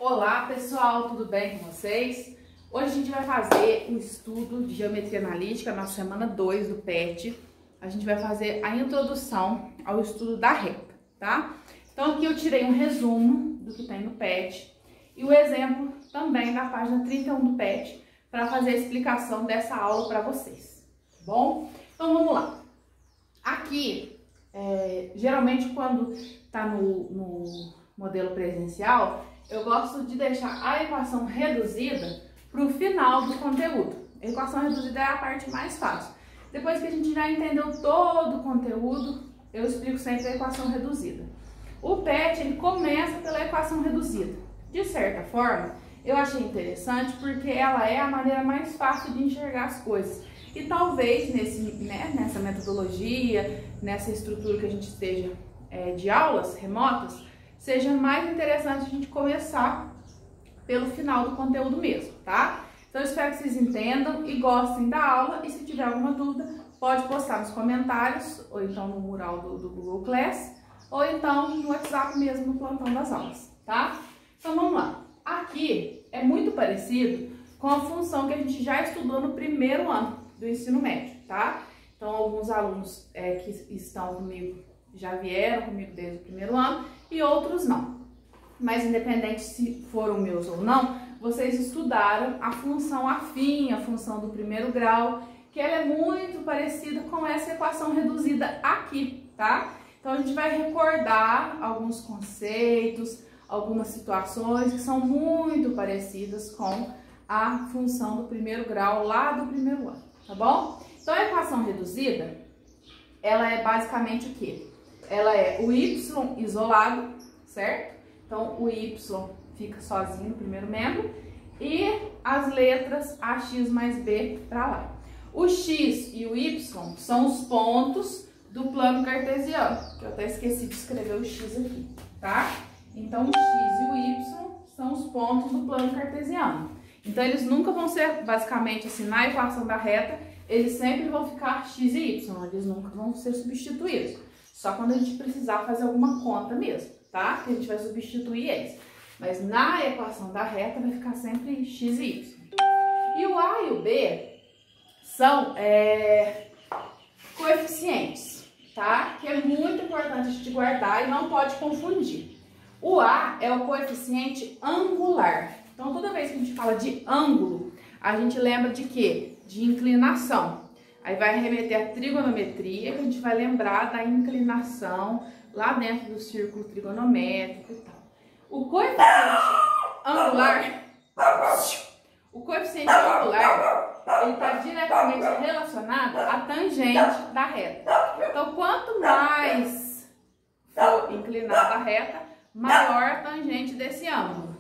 Olá pessoal, tudo bem com vocês? Hoje a gente vai fazer um estudo de geometria analítica na semana 2 do PET. A gente vai fazer a introdução ao estudo da reta, tá? Então aqui eu tirei um resumo do que tem no PET e o exemplo também da página 31 do PET para fazer a explicação dessa aula para vocês, tá bom? Então vamos lá. Aqui, geralmente quando está no modelo presencial, eu gosto de deixar a equação reduzida para o final do conteúdo. A equação reduzida é a parte mais fácil. Depois que a gente já entendeu todo o conteúdo, eu explico sempre a equação reduzida. O PET, ele começa pela equação reduzida. De certa forma, eu achei interessante porque ela é a maneira mais fácil de enxergar as coisas. E talvez nessa metodologia, nessa estrutura que a gente esteja de aulas remotas, seja mais interessante a gente começar pelo final do conteúdo mesmo, tá? Então eu espero que vocês entendam e gostem da aula, e se tiver alguma dúvida, pode postar nos comentários, ou então no mural do Google Class, ou então no WhatsApp mesmo, no plantão das aulas, tá? Então vamos lá. Aqui é muito parecido com a função que a gente já estudou no primeiro ano do ensino médio, tá? Então alguns alunos que estão comigo já vieram comigo desde o primeiro ano e outros não. Mas independente se foram meus ou não, vocês estudaram a função afim, a função do primeiro grau, que ela é muito parecida com essa equação reduzida aqui, tá? Então a gente vai recordar alguns conceitos, algumas situações que são muito parecidas com a função do primeiro grau lá do primeiro ano, tá bom? Então a equação reduzida, ela é basicamente o quê? Ela é o y isolado, certo? Então, o y fica sozinho no primeiro membro e as letras ax mais b para lá. O x e o y são os pontos do plano cartesiano, que eu até esqueci de escrever o x aqui, tá? Então, o x e o y são os pontos do plano cartesiano. Então, eles nunca vão ser, basicamente, assim, na equação da reta, eles sempre vão ficar x e y, eles nunca vão ser substituídos. Só quando a gente precisar fazer alguma conta mesmo, tá? Que a gente vai substituir eles. Mas na equação da reta vai ficar sempre x e y. E o a e o b são coeficientes, tá? Que é muito importante a gente guardar e não pode confundir. O a é o coeficiente angular. Então toda vez que a gente fala de ângulo, a gente lembra de quê? De inclinação. Aí vai remeter à trigonometria, que a gente vai lembrar da inclinação lá dentro do círculo trigonométrico e tal. O coeficiente angular, ele está diretamente relacionado à tangente da reta. Então, quanto mais for inclinada a reta, maior a tangente desse ângulo.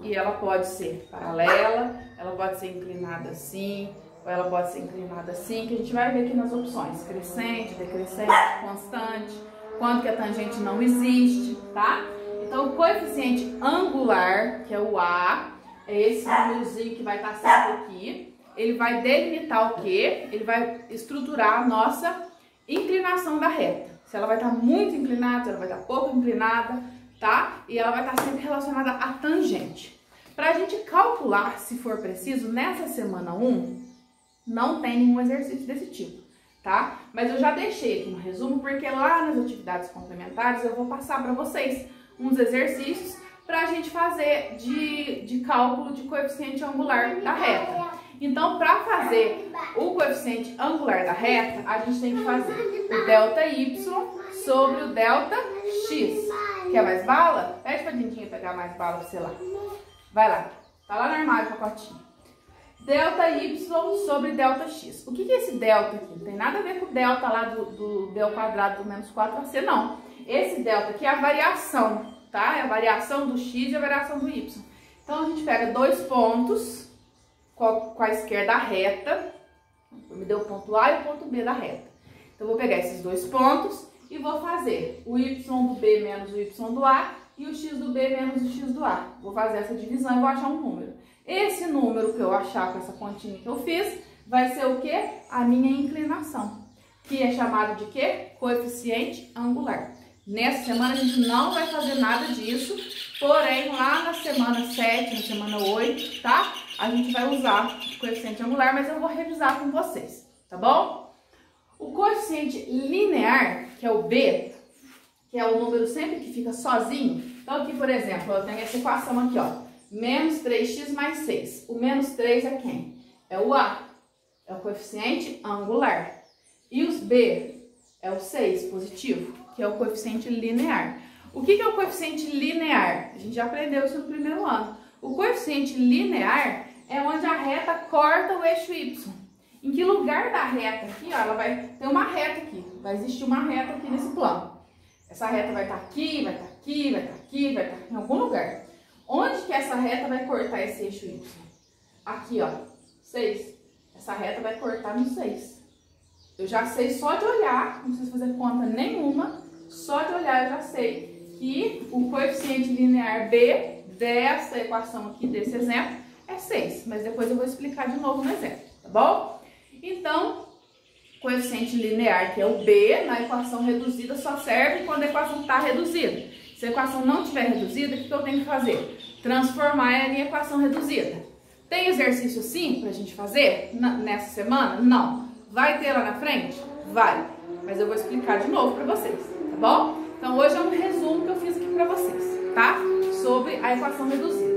E ela pode ser paralela, ela pode ser inclinada assim, ou ela pode ser inclinada assim, que a gente vai ver aqui nas opções, crescente, decrescente, constante, quando que a tangente não existe, tá? Então, o coeficiente angular, que é o A, é esse númerozinho que vai estar sempre aqui, ele vai delimitar o quê? Ele vai estruturar a nossa inclinação da reta. Se ela vai estar muito inclinada, se ela vai estar pouco inclinada, tá? E ela vai estar sempre relacionada à tangente. Para a gente calcular, se for preciso, nessa semana 1, não tem nenhum exercício desse tipo, tá? Mas eu já deixei aqui no resumo, porque lá nas atividades complementares eu vou passar para vocês uns exercícios para a gente fazer de cálculo de coeficiente angular da reta. Então, para fazer o coeficiente angular da reta, a gente tem que fazer o delta y sobre o delta x. Quer mais bala? Pede pra Dindinha pegar mais bala pra você lá. Vai lá, tá lá no armário o pacotinho. Delta y sobre delta x. O que é esse delta aqui? Não tem nada a ver com o delta lá do b ao quadrado do menos 4ac, não. Esse delta aqui é a variação, tá? É a variação do x e a variação do y. Então, a gente pega dois pontos, quaisquer da reta. Me deu o ponto A e o ponto B da reta. Então, eu vou pegar esses dois pontos e vou fazer o y do B menos o y do A e o x do B menos o x do A. Vou fazer essa divisão e vou achar um número. Esse número que eu achar com essa continha que eu fiz, vai ser o quê? A minha inclinação, que é chamado de quê? Coeficiente angular. Nessa semana a gente não vai fazer nada disso, porém lá na semana 7, na semana 8, tá? A gente vai usar o coeficiente angular, mas eu vou revisar com vocês, tá bom? O coeficiente linear, que é o B, que é o número sempre que fica sozinho. Então aqui, por exemplo, eu tenho essa equação aqui, ó, menos 3x mais 6. O menos 3 é quem? É o A, é o coeficiente angular. E os B é o 6, positivo, que é o coeficiente linear. O que é o coeficiente linear? A gente já aprendeu isso no primeiro ano. O coeficiente linear é onde a reta corta o eixo Y. Em que lugar da reta aqui, ó, ela vai ter uma reta aqui. Vai existir uma reta aqui nesse plano. Essa reta vai estar aqui, vai estar aqui, vai estar aqui, vai estar em algum lugar. Onde que essa reta vai cortar esse eixo Y? Aqui, ó, 6. Essa reta vai cortar no 6. Eu já sei só de olhar, não preciso fazer conta nenhuma, só de olhar eu já sei que o coeficiente linear B dessa equação aqui, desse exemplo, é 6. Mas depois eu vou explicar de novo no exemplo, tá bom? Então, coeficiente linear, que é o B, na equação reduzida só serve quando a equação está reduzida. Se a equação não estiver reduzida, o que eu tenho que fazer? Transformar ela em equação reduzida. Tem exercício sim para a gente fazer nessa semana? Não. Vai ter lá na frente? Vai. Mas eu vou explicar de novo para vocês, tá bom? Então hoje é um resumo que eu fiz aqui para vocês, tá? Sobre a equação reduzida.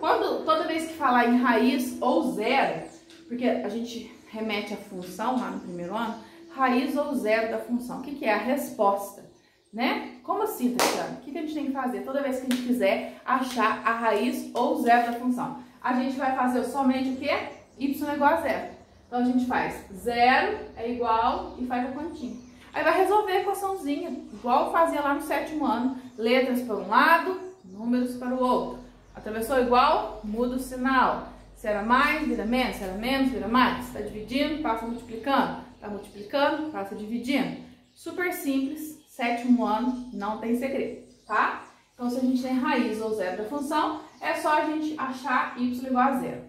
Toda vez que falar em raiz ou zero, porque a gente remete a função lá no primeiro ano, raiz ou zero da função. O que é a resposta, né? Como assim, Tatiana? O que a gente tem que fazer toda vez que a gente quiser achar a raiz ou zero da função? A gente vai fazer somente o quê? Y é igual a zero. Então a gente faz 0 é igual e faz a continha. Aí vai resolver a equaçãozinha, igual fazia lá no 7º ano. Letras para um lado, números para o outro. Atravessou igual, muda o sinal. Se era mais, vira menos. Se era menos, vira mais. Está dividindo, passa multiplicando. Está multiplicando, passa dividindo. Super simples, 7º ano, não tem segredo, tá? Então se a gente tem raiz ou zero da função, é só a gente achar y igual a zero.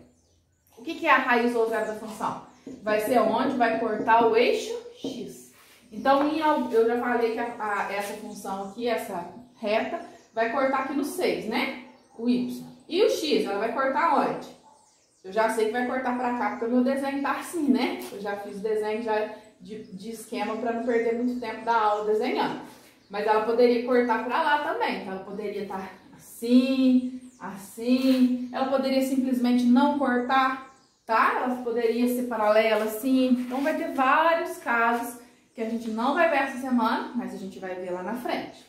O que é a raiz ou zero da função? Vai ser onde vai cortar o eixo x. Então, eu já falei que essa função aqui, essa reta, vai cortar aqui no 6, né? O y. E o x, ela vai cortar onde? Eu já sei que vai cortar pra cá, porque o meu desenho tá assim, né? Eu já fiz o desenho já de esquema para não perder muito tempo da aula desenhando. Mas ela poderia cortar pra lá também. Então, ela poderia estar assim, assim. Ela poderia simplesmente não cortar, tá? Ela poderia ser paralela assim. Então vai ter vários casos que a gente não vai ver essa semana, mas a gente vai ver lá na frente.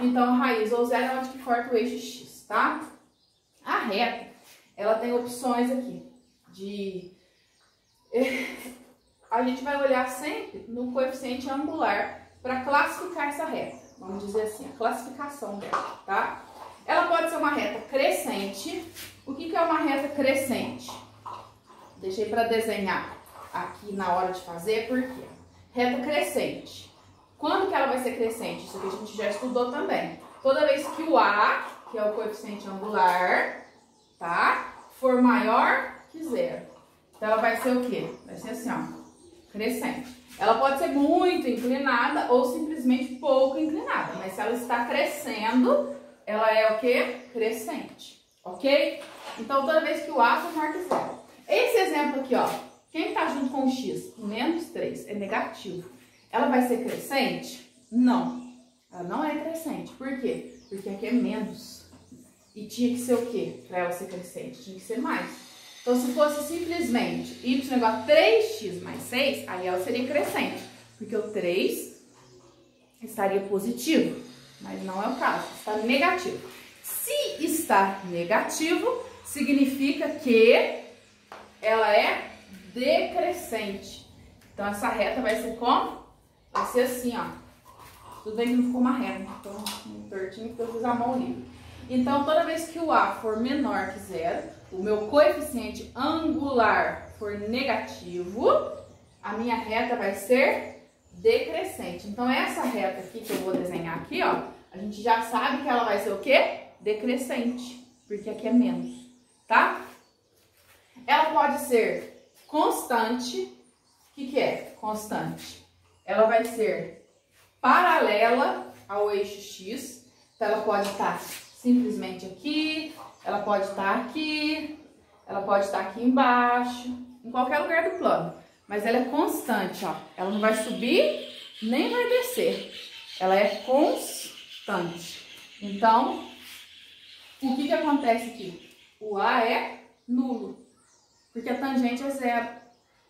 Então a raiz ou zero é onde que corta o eixo x, tá? A reta, ela tem opções aqui a gente vai olhar sempre no coeficiente angular para classificar essa reta. Vamos dizer assim, a classificação dela, tá? Ela pode ser uma reta crescente. O que é uma reta crescente? Deixei para desenhar aqui na hora de fazer, por quê? Reta crescente. Quando que ela vai ser crescente? Isso aqui a gente já estudou também. Toda vez que o A, que é o coeficiente angular, tá? For maior que zero. Então ela vai ser o quê? Vai ser assim, ó, crescente. Ela pode ser muito inclinada ou simplesmente pouco inclinada, mas se ela está crescendo, ela é o quê? Crescente, ok? Então toda vez que o A for maior que zero. Esse exemplo aqui, ó, quem está junto com o x? Menos 3, é negativo. Ela vai ser crescente? Não, ela não é crescente. Por quê? Porque aqui é menos. E tinha que ser o quê? Para ela ser crescente, tinha que ser mais. Então, se fosse simplesmente y igual a 3x mais 6, aí ela seria crescente. Porque o 3 estaria positivo, mas não é o caso, está negativo. Se está negativo, significa que ela é decrescente. Então, essa reta vai ser como? Vai ser assim, ó. Tudo bem que não ficou uma reta, então um tortinho porque eu fiz a mão livre. Então, toda vez que o A for menor que zero, o meu coeficiente angular for negativo, a minha reta vai ser decrescente. Então, essa reta aqui que eu vou desenhar aqui, ó, a gente já sabe que ela vai ser o quê? Decrescente, porque aqui é menos, tá? Ela pode ser constante. O que é constante? Ela vai ser paralela ao eixo X. Então, ela pode estar simplesmente aqui, ela pode estar aqui, ela pode estar aqui embaixo, em qualquer lugar do plano. Mas ela é constante, ó. Ela não vai subir nem vai descer. Ela é constante. Então, o que acontece aqui? O A é nulo, porque a tangente é zero.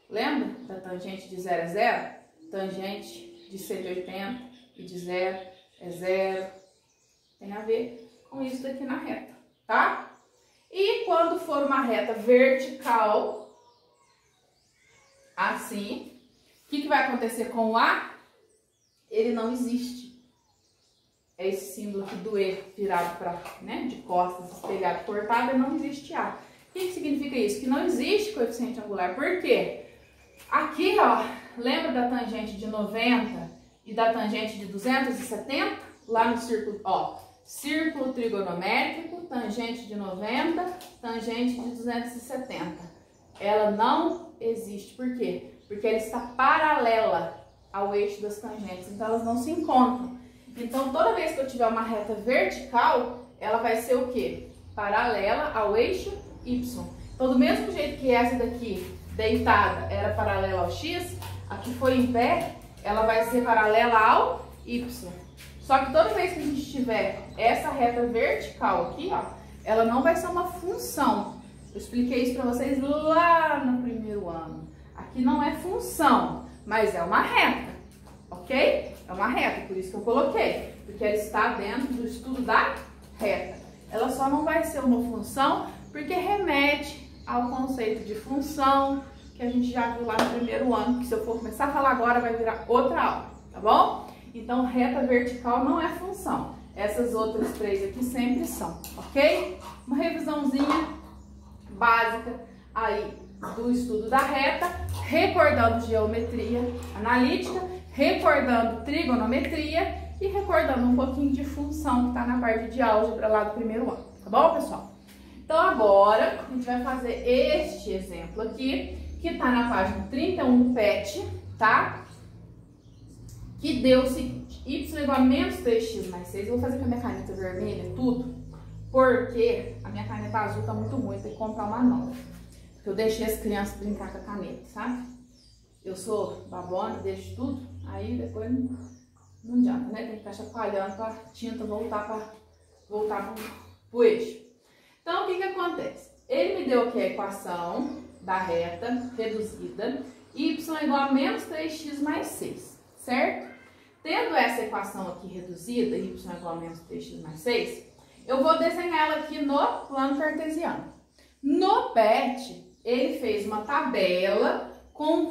Lembra da tangente de 0 é 0? Tangente de 180 e de 0 é 0. Tem a ver com isso daqui na reta, tá? E quando for uma reta vertical, assim, o que vai acontecer com o A? Ele não existe. É esse símbolo aqui do E virado para, né, de costas, espelhado, cortado, não existe A. O que significa isso? Que não existe coeficiente angular. Por quê? Aqui, ó, lembra da tangente de 90 e da tangente de 270? Lá no círculo, ó, círculo trigonométrico, tangente de 90, tangente de 270. Ela não existe. Por quê? Porque ela está paralela ao eixo das tangentes, então elas não se encontram. Então, toda vez que eu tiver uma reta vertical, ela vai ser o quê? Paralela ao eixo Y. Então, do mesmo jeito que essa daqui, deitada, era paralela ao X, aqui foi em pé, ela vai ser paralela ao Y. Só que toda vez que a gente tiver essa reta vertical aqui, ó, ela não vai ser uma função. Eu expliquei isso para vocês lá no primeiro ano. Aqui não é função, mas é uma reta, ok? É uma reta, por isso que eu coloquei, porque ela está dentro do estudo da reta. Ela só não vai ser uma função porque remete ao conceito de função que a gente já viu lá no primeiro ano, que se eu for começar a falar agora vai virar outra aula, tá bom? Então, reta vertical não é função. Essas outras três aqui sempre são, ok? Uma revisãozinha básica aí do estudo da reta, recordando geometria analítica, recordando trigonometria e recordando um pouquinho de função que está na parte de álgebra lá do primeiro ano, tá bom, pessoal? Então, agora a gente vai fazer este exemplo aqui, que está na página 31 do PET, tá? Que deu o seguinte, y igual a menos 3x mais 6. Eu vou fazer com a minha caneta vermelha tudo, porque a minha caneta azul tá muito ruim, tem que comprar uma nova. Porque eu deixei as crianças brincar com a caneta, sabe? Eu sou babona, deixo tudo, aí depois não adianta, né? Tem que ficar chacoalhando pra tinta voltar pro eixo. Então, o que acontece? Ele me deu aqui a equação da reta reduzida, y igual a menos 3x mais 6, certo? Tendo essa equação aqui reduzida, y igual a menos 3x mais 6, eu vou desenhar ela aqui no plano cartesiano. No PET, ele fez uma tabela com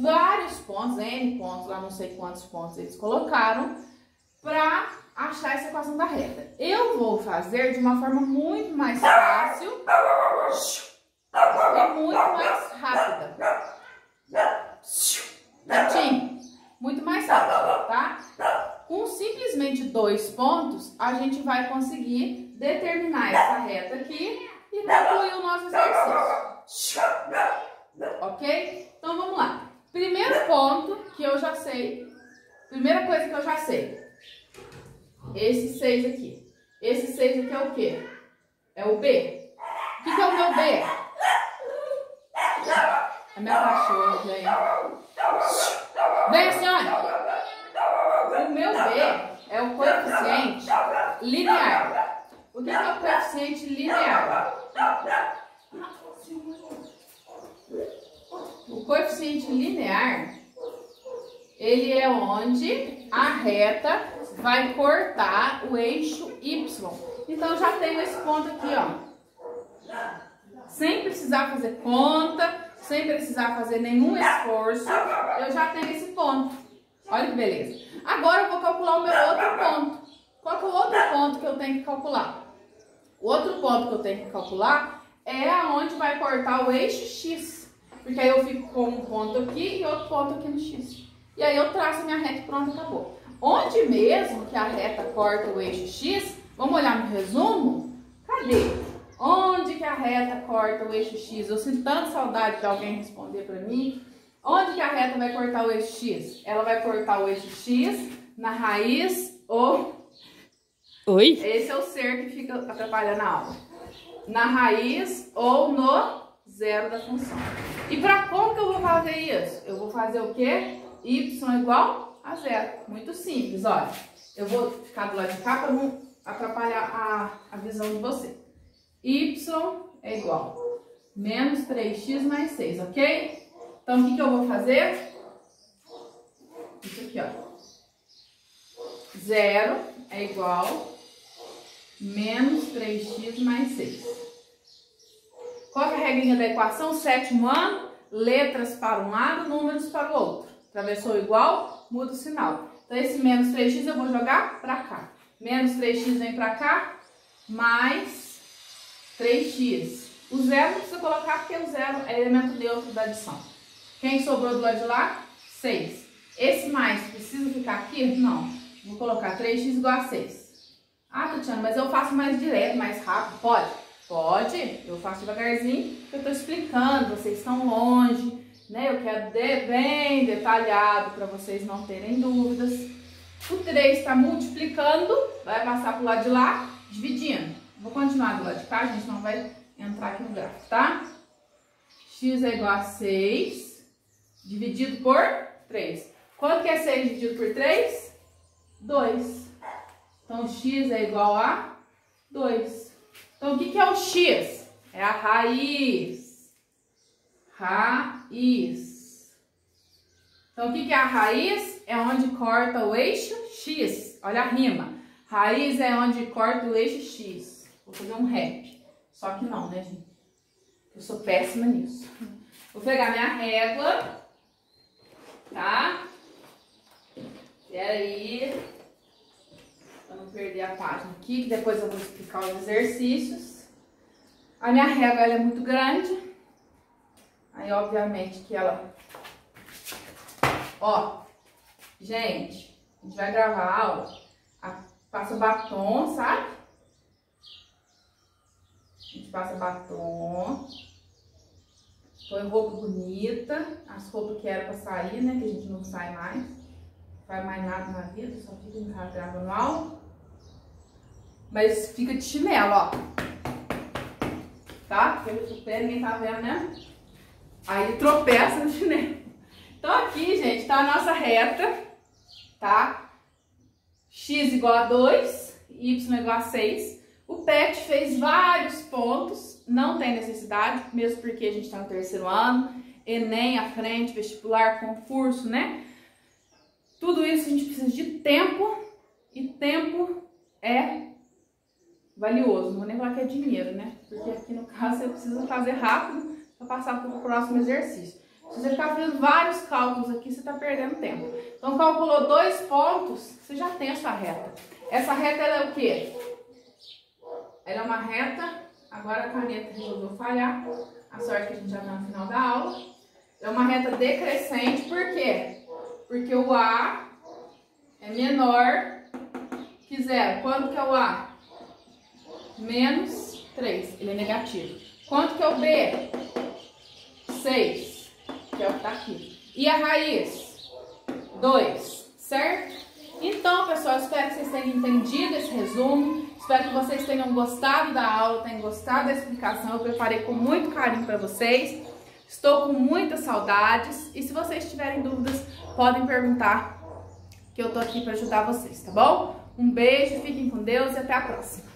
vários pontos, N pontos, lá não sei quantos pontos eles colocaram, para achar essa equação da reta. Eu vou fazer de uma forma muito mais fácil e muito mais rápida. Certinho? Muito mais rápido, tá? Com simplesmente 2 pontos, a gente vai conseguir determinar essa reta aqui e concluir o nosso exercício. Ok? Então, vamos lá. Primeiro ponto que eu já sei, primeira coisa que eu já sei, esse 6 aqui. Esse 6 aqui é o quê? É o B. O que é o meu B? É minha cachorra, gente. Vem, senhora! O meu B é o coeficiente linear. O que é o coeficiente linear? O coeficiente linear, ele é onde a reta vai cortar o eixo Y. Então, já tenho esse ponto aqui, ó. Sem precisar fazer conta, sem precisar fazer nenhum esforço, eu já tenho esse ponto. Olha que beleza. Agora eu vou calcular o meu outro ponto. Qual que é o outro ponto que eu tenho que calcular? O outro ponto que eu tenho que calcular é aonde vai cortar o eixo X. Porque aí eu fico com um ponto aqui e outro ponto aqui no X. E aí eu traço a minha reta e pronto, acabou. Onde mesmo que a reta corta o eixo X, vamos olhar no resumo? Cadê? Onde que a reta corta o eixo X? Eu sinto tanta saudade de alguém responder para mim. Onde que a reta vai cortar o eixo X? Ela vai cortar o eixo X Na raiz ou... Oi? Esse é o ser que fica atrapalhando a aula. Na raiz ou no zero da função. E para como que eu vou fazer isso? Eu vou fazer o quê? Y igual a zero. Muito simples, olha. Eu vou ficar do lado de cá para não atrapalhar a visão de você. Y é igual menos 3x mais 6, ok? Então, o que eu vou fazer? Isso aqui, ó. 0 é igual menos 3x mais 6. Qual é a regrinha da equação? Sétimo ano, letras para um lado, números para o outro. Atravessou igual, muda o sinal. Então, esse menos 3x eu vou jogar para cá. Menos 3x vem para cá, mais 3x. O zero não precisa colocar porque o zero é elemento neutro da adição. Quem sobrou do lado de lá? 6. Esse mais precisa ficar aqui? Não. Vou colocar 3x igual a 6. Ah, Tatiana, mas eu faço mais direto, mais rápido. Pode? Pode. Eu faço devagarzinho, porque eu estou explicando. Vocês estão longe, né? Eu quero bem detalhado para vocês não terem dúvidas. O 3 está multiplicando, vai passar para o lado de lá, dividindo. Vou continuar do lado de cá, a gente não vai entrar aqui no gráfico, tá? X é igual a 6, dividido por 3. Quanto que é 6 dividido por 3? 2. Então, x é igual a 2. Então, o que é o x? É a raiz. Raiz. Então, o que é a raiz? É onde corta o eixo x. Olha a rima. Raiz é onde corta o eixo x. Vou fazer um rap. Só que não, né, gente? Eu sou péssima nisso. Vou pegar minha régua. Tá? Espera aí. Pra não perder a página aqui, que depois eu vou explicar os exercícios. A minha régua, ela é muito grande. Aí, obviamente, que ela... Ó, gente, a gente vai gravar a aula. Passa batom, sabe? A gente passa batom. Põe roupa bonita. As roupas que era pra sair, né? Que a gente não sai mais. Não faz mais nada na vida, só fica em casa gravando aula. Mas fica de chinelo, ó. Tá? Porque o pé ninguém tá vendo, né? Aí tropeça no chinelo. Então aqui, gente, tá a nossa reta, tá? X igual a 2, Y igual a 6. O PET fez vários pontos, não tem necessidade, mesmo porque a gente está no terceiro ano, Enem à frente, vestibular, concurso, né? Tudo isso a gente precisa de tempo, e tempo é valioso. Não vou nem falar que é dinheiro, né? Porque aqui no caso você precisa fazer rápido para passar para o próximo exercício. Se você ficar fazendo vários cálculos aqui, você está perdendo tempo. Então, calculou 2 pontos, você já tem a sua reta. Essa reta, ela é o quê? Ela é uma reta, agora a caneta resolveu falhar, a sorte que a gente já está no final da aula. É uma reta decrescente, por quê? Porque o A é menor que 0. Quanto que é o A? Menos 3, ele é negativo. Quanto que é o B? 6, que é o que está aqui. E a raiz? 2, certo? Então, pessoal, espero que vocês tenham entendido esse resumo. Espero que vocês tenham gostado da aula, tenham gostado da explicação. Eu preparei com muito carinho para vocês. Estou com muitas saudades. E se vocês tiverem dúvidas, podem perguntar, que eu tô aqui para ajudar vocês, tá bom? Um beijo, fiquem com Deus e até a próxima.